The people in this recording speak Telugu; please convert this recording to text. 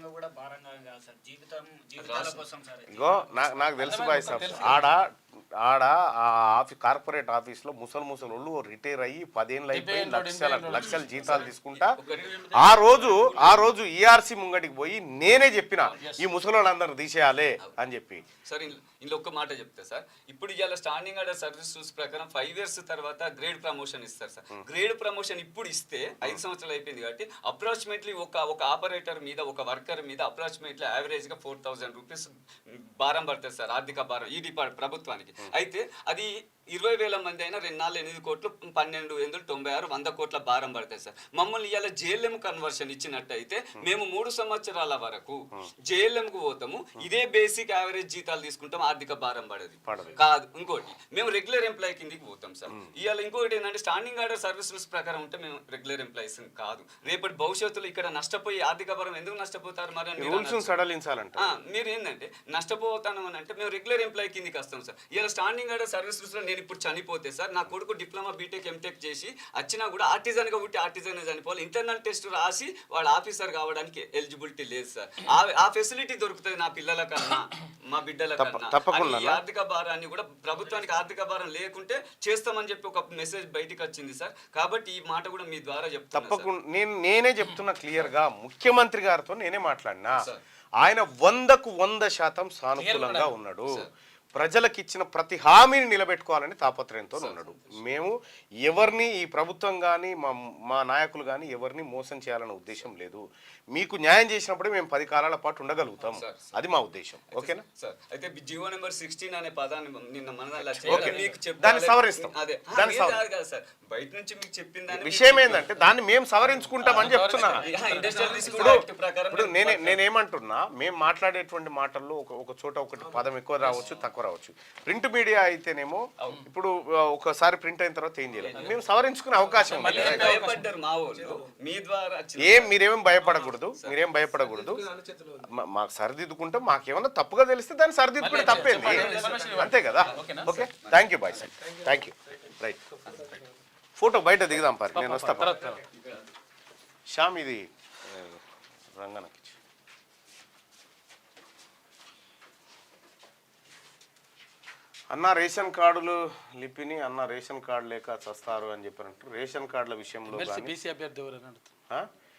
భారంగా కూడా భారంగా కాదు సార్, జీవితాల కోసం సార్. ఇగో నాకు తెలుసు బాయ్ సాబ్, ఆడ ఆడ ఆ కార్పొరేట్ ఆఫీస్లో ముసలు రిటైర్ అయ్యి 10 ఏళ్ళు అయిపోయి లక్షల జీతాలు తీసుకుంటా ఆ రోజు ఈఆర్సీ ముంగటికి పోయి నేనే చెప్పిన ఈ ముసలోళ్ళందరూ తీసేయాలి అని చెప్పి. సార్ ఇందులో ఒక్క మాట చెప్తా సార్, ఇప్పుడు ఇవాళ స్టాండింగ్ ఆర్డర్ సర్వీస్ రూల్స్ ప్రకారం 5 years తర్వాత గ్రేడ్ ప్రమోషన్ ఇస్తారు సార్. గ్రేడ్ ప్రమోషన్ ఇప్పుడు ఇస్తే 5 సంవత్సరాలు అయిపోయింది కాబట్టి అప్రాక్సిమేట్లీ ఒక ఆపరేటర్ మీద ఒక వర్కర్ మీద అప్రాక్సిమేట్లీ యావరేజ్గా 4,000 రూపీస్ భారం పడుతుంది సార్, ఆర్థిక భారం ఈ ప్రభుత్వానికి. అయితే అది 20,000 మంది అయినా 2 కోట్లు 12,96 100 కోట్ల భారం పడతాయి సార్. మమ్మల్ని ఇవాళ జేఎల్ఎం కన్వర్షన్ ఇచ్చినట్టయితే మేము 3 సంవత్సరాల వరకు జేఎల్ఎంకు పోతాము, ఇదే బేసిక్ యావరేజ్ జీతాలు తీసుకుంటాం, ఆర్థిక భారం పడదు కాదు. ఇంకోటి మేము రెగ్యులర్ ఎంప్లాయీ కిందికి పోతాం సార్. ఇవాళ ఇంకోటి ఏంటంటే స్టాండింగ్ ఆర్డర్ సర్వీస్ రూల్స్ ప్రకారం ఉంటే మేము రెగ్యులర్ ఎంప్లాయీస్ కాదు. రేపటి భవిష్యత్తులో ఇక్కడ నష్టపోయి ఆర్థిక భారం ఎందుకు నష్టపోతారు మరి మీరు ఏంటంటే నష్టపోతాను అని అంటే మేము రెగ్యులర్ ఎంప్లాయీ కిందికి వస్తాం సార్. ఇవాళ స్టాండింగ్ ఆర్డర్ సర్వీస్ రూల్స్ నేను ఇప్పుడు చనిపోతే సార్, నా కొడుకు డిప్లొమా బీటెక్ ఎంటెక్ చేసి వచ్చినా కూడా ఆర్టిజన్గా పుట్టి ఆర్టిజన్ చనిపోవాలి, ఇంటర్నల్ టెస్ట్ రాసి వాడు ఆఫీసర్ కావడానికి ఎలిజిబిలిటీ లేదు సార్. ఆ ఫెసిలిటీ దొరుకుతుంది నా పిల్లల కన్నా మా బిడ్డల కన్నా. ఆర్థిక భారాన్ని కూడా ప్రభుత్వానికి ఆర్థిక భారం లేకుంటే చేస్తామని చెప్పి ఒక మెసేజ్ బయటకు వచ్చింది సార్. కాబట్టి ఈ మాట కూడా మీ ద్వారా చెప్తాను. తప్పకుండా నేనే చెప్తున్నా క్లియర్ గా, ముఖ్యమంత్రి గారితో నేనే మాట్లాడినా, ఆయన 100% సానుకూలంగా ఉన్నాడు. ప్రజలకు ఇచ్చిన ప్రతి హామీని నిలబెట్టుకోవాలని తాపత్రయంతో ఉన్నాడు. మేము ఎవరిని ఈ ప్రభుత్వం కానీ మా నాయకులు కానీ ఎవరిని మోసం చేయాలనే ఉద్దేశం లేదు. మీకు న్యాయం చేసినప్పుడే మేము 10 కాలాల పాటు ఉండగలుగుతాం, అది మా ఉద్దేశం. ఓకేనా సార్? అయితే జీవో నెంబర్ 16 అనే పదాన్ని నిన్న దాన్ని సవరిస్తాం. బయట నుంచి మీకు చెప్పిన విషయం ఏంటంటే దాన్ని మేము సవరించుకుంటామని చెప్తున్నా. ఇప్పుడు నేనేమంటున్నా, మేము మాట్లాడేటువంటి మాటల్లో ఒక చోట ఒకటి పదం ఎక్కువ రావచ్చు, తక్కువ రావచ్చు. ప్రింట్ మీడియా అయితేనేమో ఇప్పుడు ఒకసారి ప్రింట్ అయిన తర్వాత ఏం చేయలేదు, మేము సవరించుకునే అవకాశం ఉంది. మీరేం భయపడకూడదు, మాకు సరిదిద్దుకుంటే మాకేమన్నా తప్పుగా తెలిస్తే దాన్ని సరిదిద్దుకుంటే తప్పేంది, అంతే కదా. Okay, thank you bye sir, thank you. Right, photo బయట దిగుదాం పారి, నేను వస్తా. శ్యామ్ ఇది రంగనకి అన్న రేషన్ కార్డులు లిపిని అన్న రేషన్ కార్డు లేక చస్తారు అని చెప్పారంటారు. రేషన్ కార్డుల విషయంలో